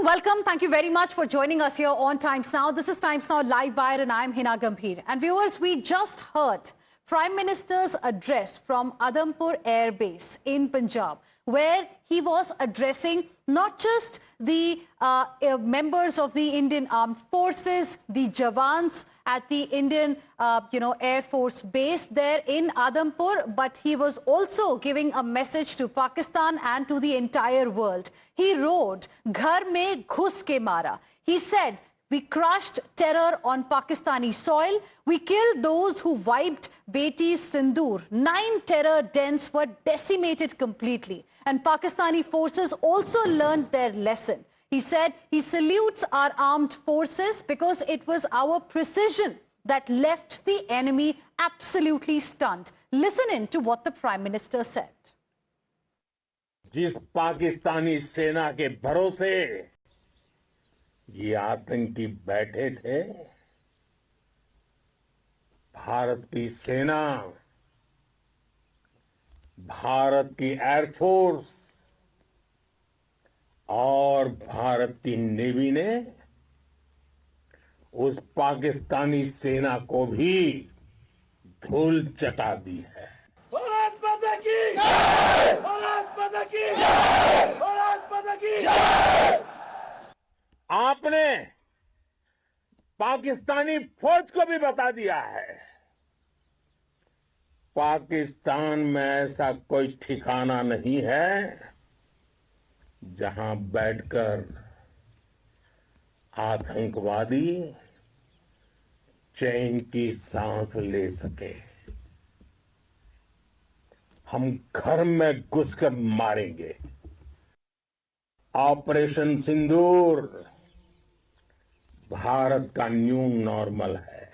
welcome. Thank you very much for joining us here on Times Now. This is Times Now Live Wire and I'm Hina Gambhir. And viewers, we just heard Prime Minister's address from Adampur Air Base in Punjab, where he was addressing not just the members of the Indian Armed Forces, the Jawans at the Indian, Air Force base there in Adampur, but he was also giving a message to Pakistan and to the entire world. He wrote, "Ghar mein ghus ke mara." He said, "We crushed terror on Pakistani soil. We killed those who wiped Beti's Sindoor. 9 terror dens were decimated completely. And Pakistani forces also learned their lesson." He said he salutes our armed forces because it was our precision that left the enemy absolutely stunned. Listen in to what the Prime Minister said. जिस पाकिस्तानी सेना के भरोसे ये आतंकी बैठे थे, भारत की सेना, भारत की एयरफोर्स और भारत की नेवी ने उस पाकिस्तानी सेना को भी धूल चटा दी है। भारत माता की जय! भारत माता की जय! भारत माता की जय! आपने पाकिस्तानी फौज को भी बता दिया है, पाकिस्तान में ऐसा कोई ठिकाना नहीं है जहां बैठकर आतंकवादी चैन की सांस ले सके। हम घर में घुसकर मारेंगे। ऑपरेशन सिंदूर भारत का न्यू नॉर्मल है।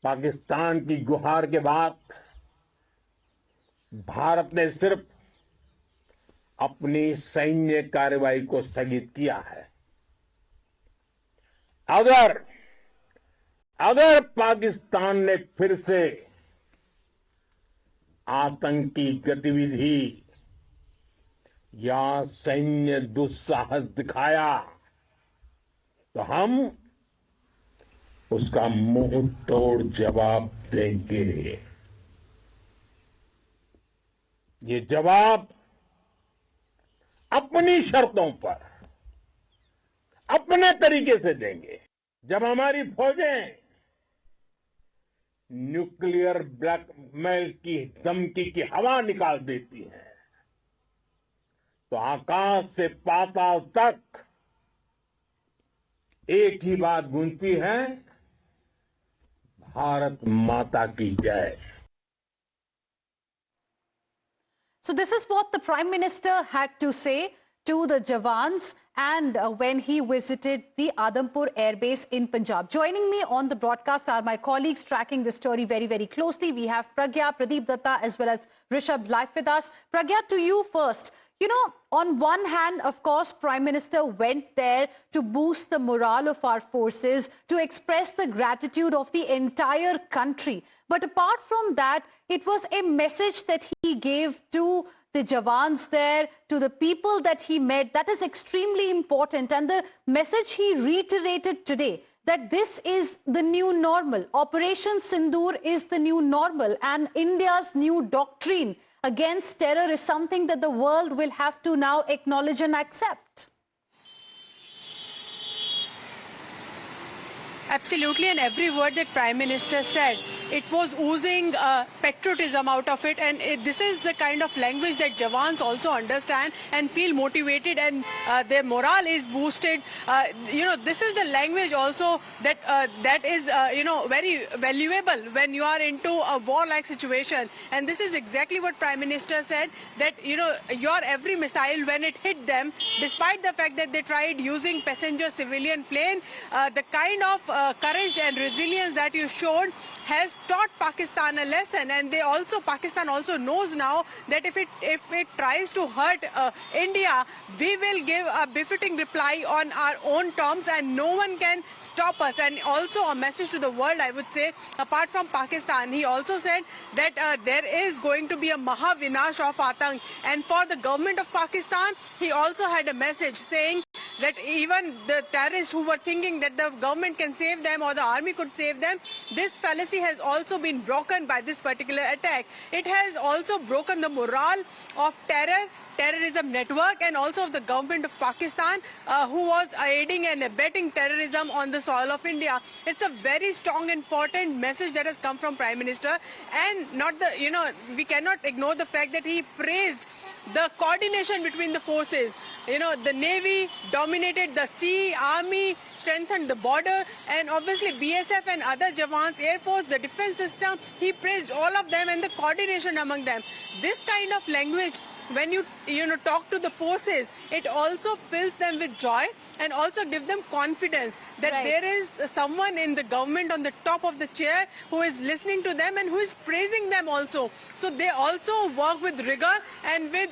पाकिस्तान की गुहार के बाद भारत ने सिर्फ अपनी सैन्य कार्रवाई को स्थगित किया है। अगर पाकिस्तान ने फिर से आतंकी गतिविधि या सैन्य दुस्साहस दिखाया तो हम उसका मुंह तोड़ जवाब देंगे। ये जवाब अपनी शर्तों पर, अपने तरीके से देंगे। जब हमारी फौजें न्यूक्लियर ब्लैकमेल की धमकी की हवा निकाल देती हैं, तो आकाश से पाताल तक एक ही बात गूंजती है, भारत माता की जय। So this is what the Prime Minister had to say to the Jawans and when he visited the Adampur Air Base in Punjab. Joining me on the broadcast are my colleagues tracking the story very, very closely. We have Pragya, Pradeep Datta, as well as Rishabh live with us. Pragya, to you first. You know, on one hand, of course, Prime Minister went there to boost the morale of our forces, to express the gratitude of the entire country. But apart from that, it was a message that he gave to the Jawans there, to the people that he met. That is extremely important. And the message he reiterated today, that this is the new normal. Operation Sindoor is the new normal. And India's new doctrine against terror is something that the world will have to now acknowledge and accept. Absolutely, and every word that Prime Minister said, it was oozing patriotism out of it, and this is the kind of language that Jawans also understand and feel motivated, and their morale is boosted. This is the language also that that is very valuable when you are into a war-like situation, and this is exactly what Prime Minister said, that your every missile when it hit them, despite the fact that they tried using passenger civilian plane, the kind of courage and resilience that you showed has taught Pakistan a lesson, and Pakistan also knows now that if it tries to hurt India, we will give a befitting reply on our own terms, and no one can stop us. And also a message to the world, I would say, apart from Pakistan, he also said that there is going to be a Mahavinash of Atang, and for the government of Pakistan, he also had a message saying that even the terrorists who were thinking that the government can save them or the army could save them, this fallacy has also been broken by this particular attack. It has also broken the morale of terrorism network, and also of the government of Pakistan, who was aiding and abetting terrorism on the soil of India. It's a very strong, important message that has come from Prime Minister, and we cannot ignore the fact that he praised the coordination between the forces. The Navy dominated the sea, Army strengthened the border, and obviously BSF and other Jawans, Air Force, the defense system, he praised all of them and the coordination among them. This kind of language, when you talk to the forces, it also fills them with joy and also give them confidence that Right. there is someone in the government on the top of the chair who is listening to them and who is praising them also. So they also work with rigor and with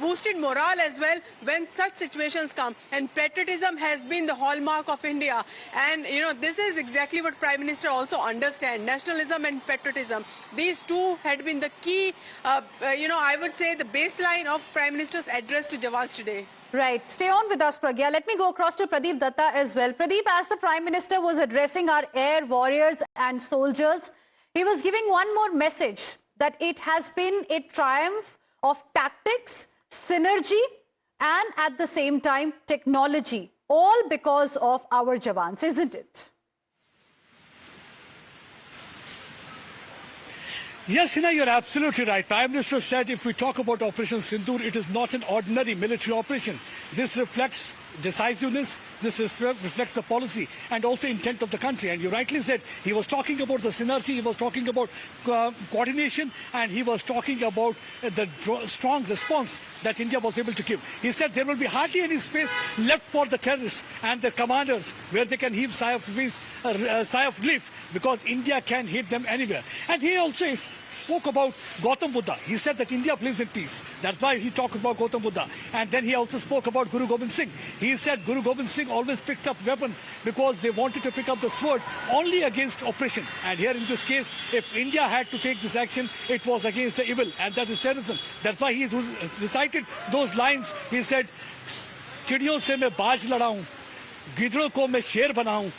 boosted morale as well when such situations come. And patriotism has been the hallmark of India. And this is exactly what Prime Minister also understands. Nationalism and patriotism. These two had been the key, I would say the baseline of Prime Minister's address to Jawans today. Right. Stay on with us, Pragya. Let me go across to Pradeep Datta as well. Pradeep, as the Prime Minister was addressing our air warriors and soldiers, he was giving one more message, that it has been a triumph of tactics, synergy, and at the same time, technology, all because of our Jawans, isn't it? Yes, Hina, you're absolutely right. Prime Minister said if we talk about Operation Sindoor, it is not an ordinary military operation. This reflects decisiveness, this reflects the policy and also intent of the country. And you rightly said he was talking about the synergy, he was talking about coordination, and he was talking about the strong response that India was able to give. He said there will be hardly any space left for the terrorists and the commanders where they can heave sigh of relief, because India can hit them anywhere. And he also spoke about Gautam Buddha. He said that India believes in peace. That's why he talked about Gautam Buddha. And then he also spoke about Guru Gobind Singh. He said Guru Gobind Singh always picked up weapon because they wanted to pick up the sword only against oppression. And here in this case, if India had to take this action, it was against the evil, and that is terrorism. That's why he recited those lines. He said, चिड़ियों से मैं बाज लड़ाऊं, गिदड़ों को मैं शेर बनाऊं,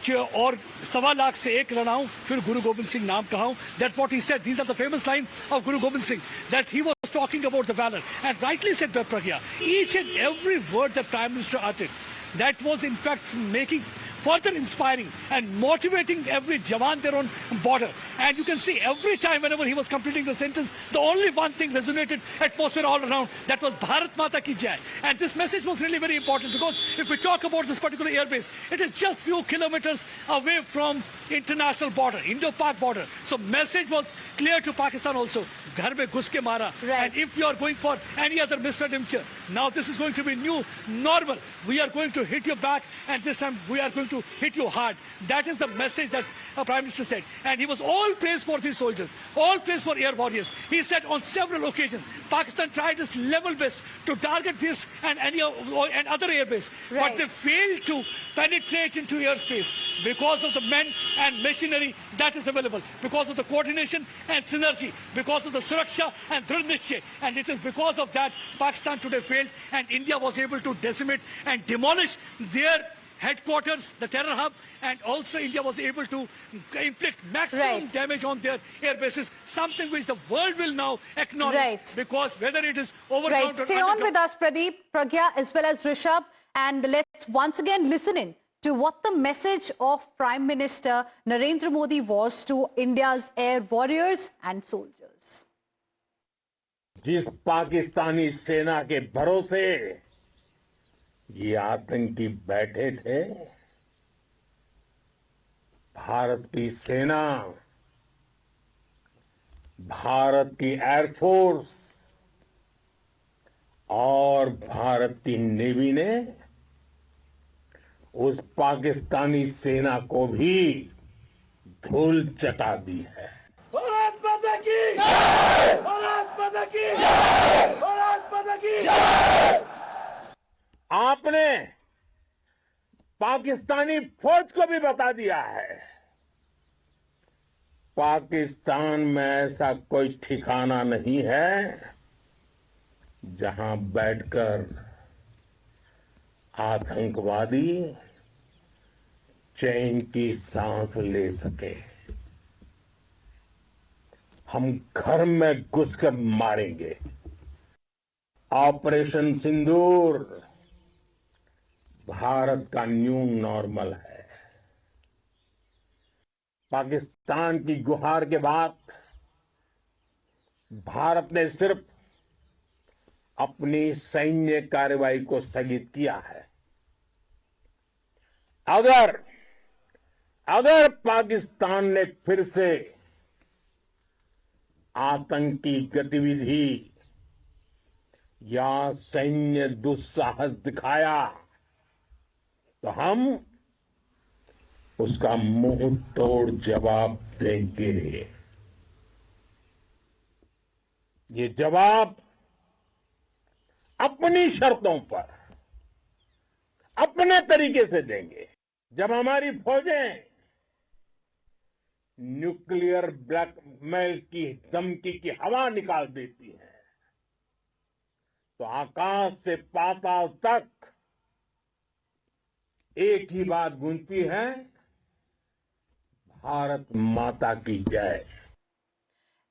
और 1.25 लाख से एक लड़ाऊं, फिर गुरु गोबिंद सिंह नाम कहाऊं. That's what he said. These are the famous lines of Guru Gobind Singh, that he was talking about the valor. And rightly said by Pragya, each and every word that Prime Minister uttered, that was in fact making further inspiring and motivating every Jawan there on border. And you can see every time whenever he was completing the sentence, the only one thing resonated atmosphere all around, that was Bharat Mata Ki Jai. And this message was really very important, because if we talk about this particular airbase, it is just few kilometers away from international border, Indo-Pak border. So message was clear to Pakistan also, ghar mein ghus ke mara. Right. And if you are going for any other misadventure, now this is going to be new normal. We are going to hit you back, and this time we are going to hit you hard. That is the message that Prime Minister said. And he was all praise for these soldiers, all praise for air warriors. He said on several occasions, Pakistan tried its level best to target this and other airbase, Right. but they failed to penetrate into airspace because of the men and machinery that is available, because of the coordination and synergy, because of the Suraksha and Dridh Nishchay. And it is because of that Pakistan today failed, and India was able to decimate and demolish their headquarters, the terror hub, and also India was able to inflict maximum Right. damage on their air bases, something which the world will now acknowledge. Right. Because whether it is overground Right. or Stay on underground. with us, Pradeep, Pragya, as well as Rishabh. And let's once again listen in to what the message of Prime Minister Narendra Modi was to India's air warriors and soldiers. जिस पाकिस्तानी सेना के भरोसे ये आतंकी बैठे थे, भारत की सेना, भारत की एयरफोर्स और भारत की नेवी ने उस पाकिस्तानी सेना को भी धूल चटा दी है। भारत माता की भारत माता की भारत माता की आपने पाकिस्तानी फौज को भी बता दिया है, पाकिस्तान में ऐसा कोई ठिकाना नहीं है जहां बैठकर आतंकवादी चैन की सांस ले सके। हम घर में घुसकर मारेंगे। ऑपरेशन सिंदूर भारत का न्यू नॉर्मल है। पाकिस्तान की गुहार के बाद भारत ने सिर्फ अपनी सैन्य कार्रवाई को स्थगित किया है। अगर पाकिस्तान ने फिर से आतंकी गतिविधि या सैन्य दुस्साहस दिखाया तो हम उसका मुंह तोड़ जवाब देंगे। ये जवाब अपनी शर्तों पर अपने तरीके से देंगे। जब हमारी फौजें न्यूक्लियर ब्लैकमेल की धमकी की हवा निकाल देती हैं तो आकाश से पाताल तक एक ही बात गूंजती है, भारत माता की जय।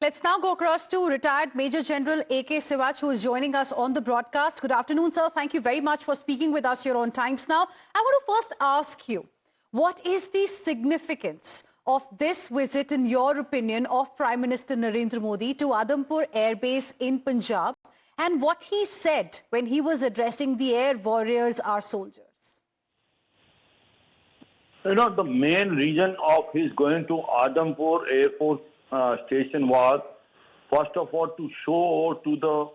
Let's now go across to retired Major General A.K. Sivach, who is joining us on the broadcast. Good afternoon, sir. Thank you very much for speaking with us here on Times Now. I want to first ask you, what is the significance of this visit, in your opinion, of Prime Minister Narendra Modi to Adampur Air Base in Punjab, and what he said when he was addressing the air warriors, our soldiers? You know, the main reason of his going to Adampur Air Force Station was, first of all, to show to the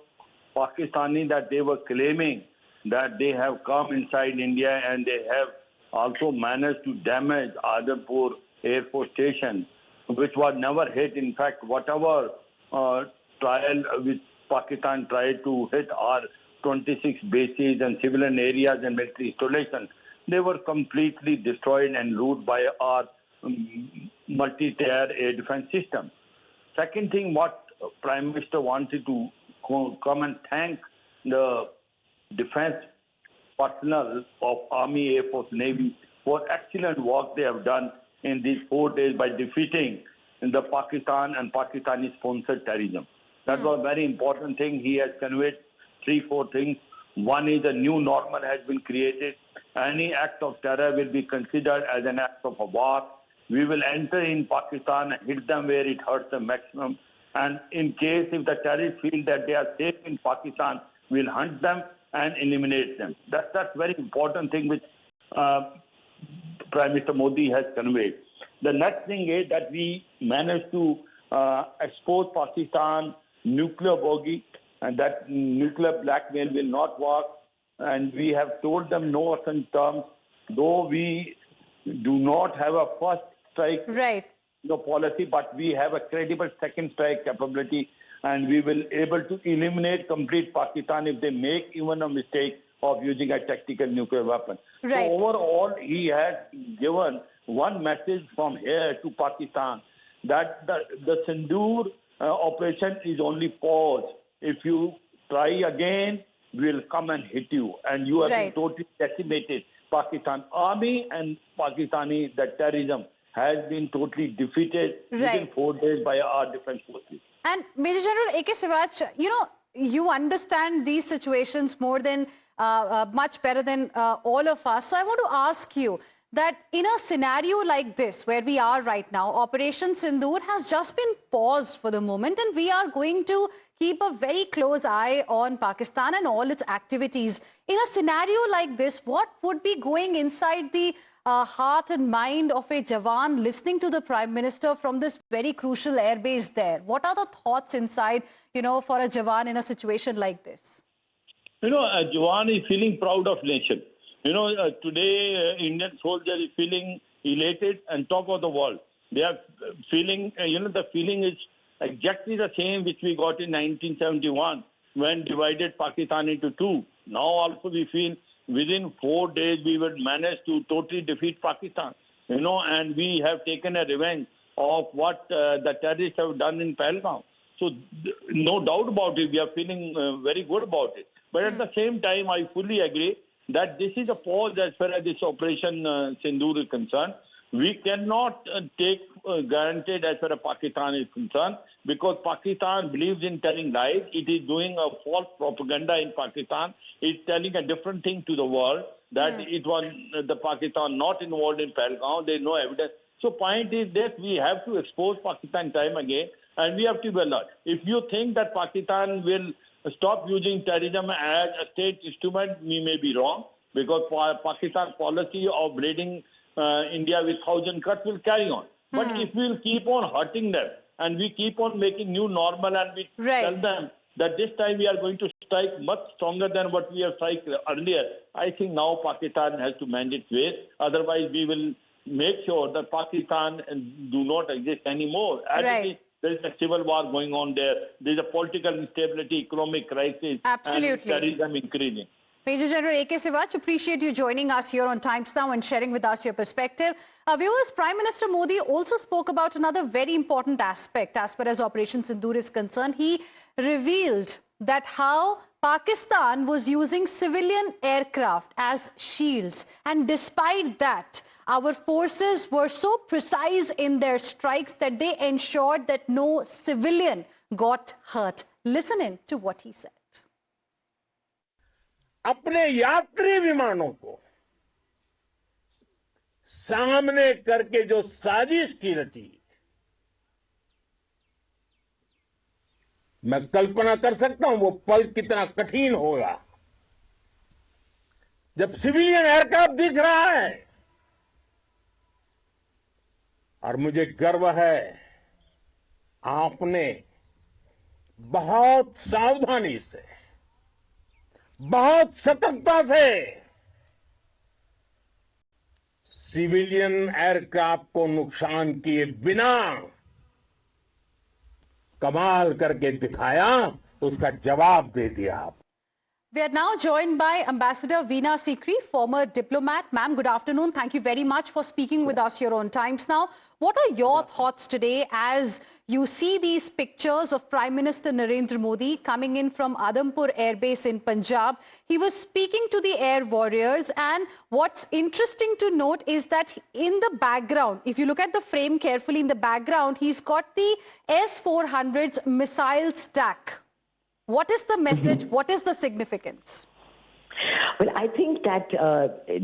Pakistani that they were claiming that they have come inside India and they have also managed to damage Adampur Air Force Station, which was never hit. In fact, whatever trial which Pakistan tried to hit our 26 bases and civilian areas and military installations, they were completely destroyed and looted by our multi-tier air defense system. Second thing, what Prime Minister wanted to come and thank the defense personnel of Army, Air Force, Navy for excellent work they have done in these 4 days by defeating the Pakistan and Pakistani-sponsored terrorism. That was a very important thing. He has conveyed 3-4 things. One is a new normal has been created. Any act of terror will be considered as an act of a war. We will enter in Pakistan and hit them where it hurts them maximum. And in case if the terrorists feel that they are safe in Pakistan, we'll hunt them and eliminate them. That's very important thing which Prime Minister Modi has conveyed. The next thing is that we managed to expose Pakistan nuclear bogey, and that nuclear blackmail will not work. And we have told them no certain terms, though we do not have a first strike policy, but we have a credible second strike capability, and we will able to eliminate complete Pakistan if they make even a mistake of using a tactical nuclear weapon. Right. So overall, he has given one message from here to Pakistan that the Sindoor operation is only pause. If you try again, we'll come and hit you. And you have been totally decimated. Pakistan Army and Pakistani, the terrorism has been totally defeated within 4 days by our defense forces. And Major General A.K. Sivach, you know, you understand these situations more than, much better than all of us. So I want to ask you that in a scenario like this, where we are right now, Operation Sindoor has just been paused for the moment, and we are going to keep a very close eye on Pakistan and all its activities. In a scenario like this, what would be going inside the heart and mind of a Jawan listening to the Prime Minister from this very crucial airbase there? What are the thoughts inside, you know, for a Jawan in a situation like this? You know, a Jawan is feeling proud of nation. You know, today Indian soldier is feeling elated and top of the world. They are feeling, the feeling is exactly the same which we got in 1971 when divided Pakistan into two. Now also we feel within 4 days we will manage to totally defeat Pakistan, and we have taken a revenge of what the terrorists have done in Pahalgam. So no doubt about it, we are feeling very good about it. But at the same time, I fully agree that this is a pause as far as this Operation Sindoor is concerned. We cannot take granted as far as Pakistan is concerned, because Pakistan believes in telling lies. It is doing a false propaganda in Pakistan. It's telling a different thing to the world, that it was the Pakistan not involved in Pahalgam. There is no evidence. So point is that we have to expose Pakistan time again, and we have to be alert. If you think that Pakistan will stop using terrorism as a state instrument, we may be wrong, because Pakistan's policy of raiding India with 1,000 cuts will carry on. But if we will keep on hurting them and we keep on making new normal and we tell them that this time we are going to strike much stronger than what we have struck earlier, I think now Pakistan has to mend its ways. Otherwise, we will make sure that Pakistan do not exist anymore. There is a civil war going on there. There is a political instability, economic crisis, and terrorism increasing. Major General A.K. Sivach, appreciate you joining us here on Times Now and sharing with us your perspective. Viewers, Prime Minister Modi also spoke about another very important aspect as far as Operation Sindoor is concerned. He revealed that how Pakistan was using civilian aircraft as shields. And despite that, our forces were so precise in their strikes that they ensured that no civilian got hurt. Listen in to what he said. अपने यात्री विमानों को सामने करके जो साजिश की रची, मैं कल्पना कर सकता हूं वो पल कितना कठिन होगा जब सिविलियन एयरक्राफ्ट दिख रहा है। और मुझे गर्व है, आपने बहुत सावधानी से, बहुत सतर्कता से सिविलियन एयरक्राफ्ट को नुकसान किए बिना कमाल करके दिखाया, उसका जवाब दे दिया आप। We are now joined by Ambassador Veena Sikri, former diplomat. Ma'am, good afternoon. Thank you very much for speaking with us here on Times Now. What are your thoughts today as you see these pictures of Prime Minister Narendra Modi coming in from Adampur Air Base in Punjab? He was speaking to the air warriors, and what's interesting to note is that in the background, if you look at the frame carefully in the background, he's got the S-400's missile stack. What is the message? What is the significance? Well, I think that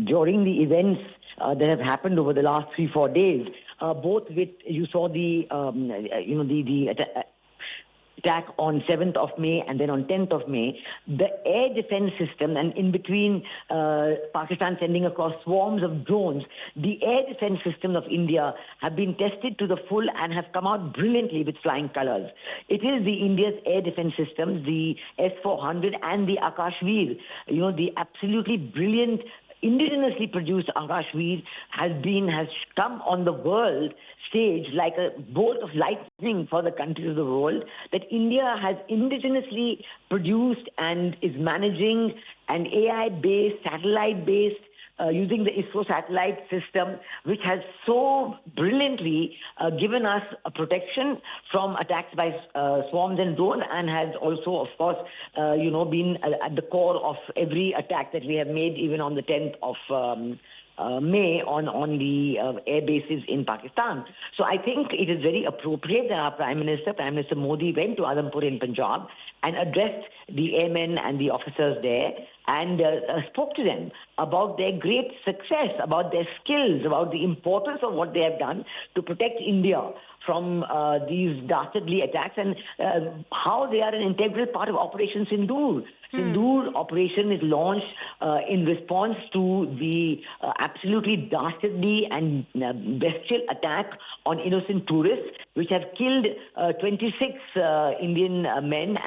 during the events that have happened over the last 3-4 days, both with, you saw the attack on 7th of May and then on 10th of May, the air defense system, and in between Pakistan sending across swarms of drones, the air defense systems of India have been tested to the full and have come out brilliantly with flying colors. It is the India's air defense systems, the S-400 and the Akashveer, the absolutely brilliant indigenously produced Akashveer has come on the world stage like a bolt of lightning for the countries of the world, that India has indigenously produced and is managing an AI-based, satellite-based, using the ISRO satellite system, which has so brilliantly given us a protection from attacks by swarms and drones, and has also, of course, been at the core of every attack that we have made, even on the 10th of May on the air bases in Pakistan. So I think it is very appropriate that our Prime Minister Modi, went to Adampur in Punjab and addressed the airmen and the officers there and spoke to them about their great success, about their skills, about the importance of what they have done to protect India from these dastardly attacks and how they are an integral part of Operation Sindoor. Sindoor operation is launched in response to the absolutely dastardly and bestial attack on innocent tourists, which have killed 26 Indian men,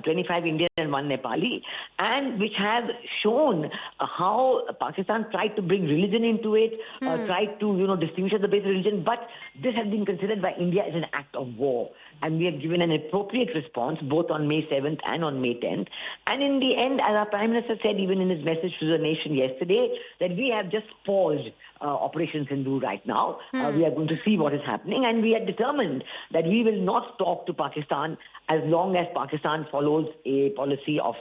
25 Indian and 1 Nepali, and which have shown how Pakistan tried to bring religion into it, tried to distinguish the base of religion, but this has been considered by India as an act of war. And we have given an appropriate response both on May 7th and on May 10th. And in the end, as our Prime Minister said even in his message to the nation yesterday, that we have just paused Operation Sindoor right now. We are going to see what is happening, and we are determined that we will not talk to Pakistan as long as Pakistan follows a policy of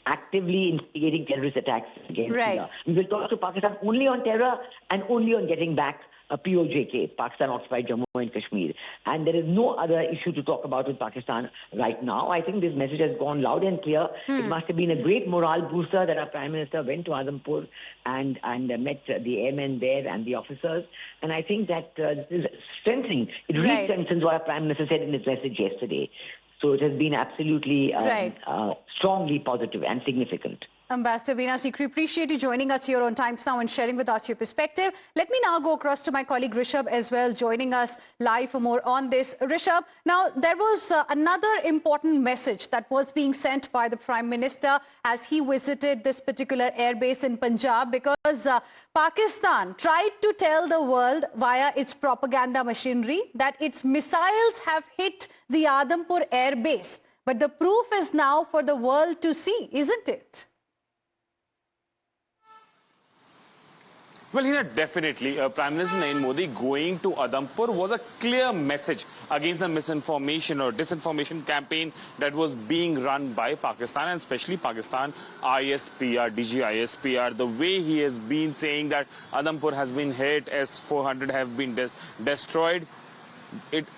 actively instigating terrorist attacks against India. We will talk to Pakistan only on terror and only on getting back POJK, Pakistan Occupied Jammu and Kashmir. And there is no other issue to talk about with Pakistan right now. I think this message has gone loud and clear. It must have been a great morale booster that our Prime Minister went to Adampur and met the airmen there and the officers. And I think that this is strengthening. It re-strengthens what our Prime Minister said in his message yesterday. So it has been absolutely strongly positive and significant. Ambassador Veena Sikri, appreciate you joining us here on Times Now and sharing with us your perspective. Let me now go across to my colleague Rishabh as well, joining us live for more on this. Rishabh, now there was another important message that was being sent by the Prime Minister as he visited this particular airbase in Punjab, because Pakistan tried to tell the world via its propaganda machinery that its missiles have hit the Adampur airbase. But the proof is now for the world to see, isn't it? Well, here definitely Prime Minister Narendra Modi going to Adampur was a clear message against the misinformation or disinformation campaign that was being run by Pakistan, and especially Pakistan ISPR, DG ISPR. The way he has been saying that Adampur has been hit, S-400 have been destroyed.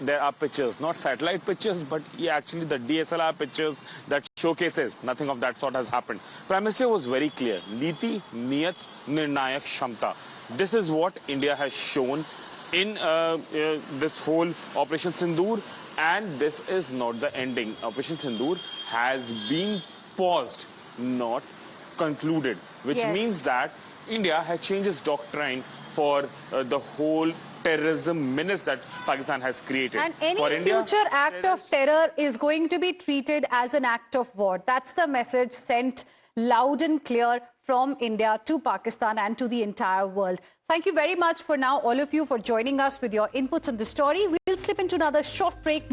There are pictures, not satellite pictures, but actually the DSLR pictures that showcases nothing of that sort has happened. Prime Minister was very clear. Niti, Niyat, Nirnayak, Shamta. This is what India has shown in this whole Operation Sindoor, and this is not the ending. Operation Sindoor has been paused, not concluded, which means that India has changed its doctrine for the whole terrorism menace that Pakistan has created. And any future act of terror is going to be treated as an act of war. That's the message sent loud and clear from India to Pakistan and to the entire world. Thank you very much for now, all of you, for joining us with your inputs on the story. We'll slip into another short break.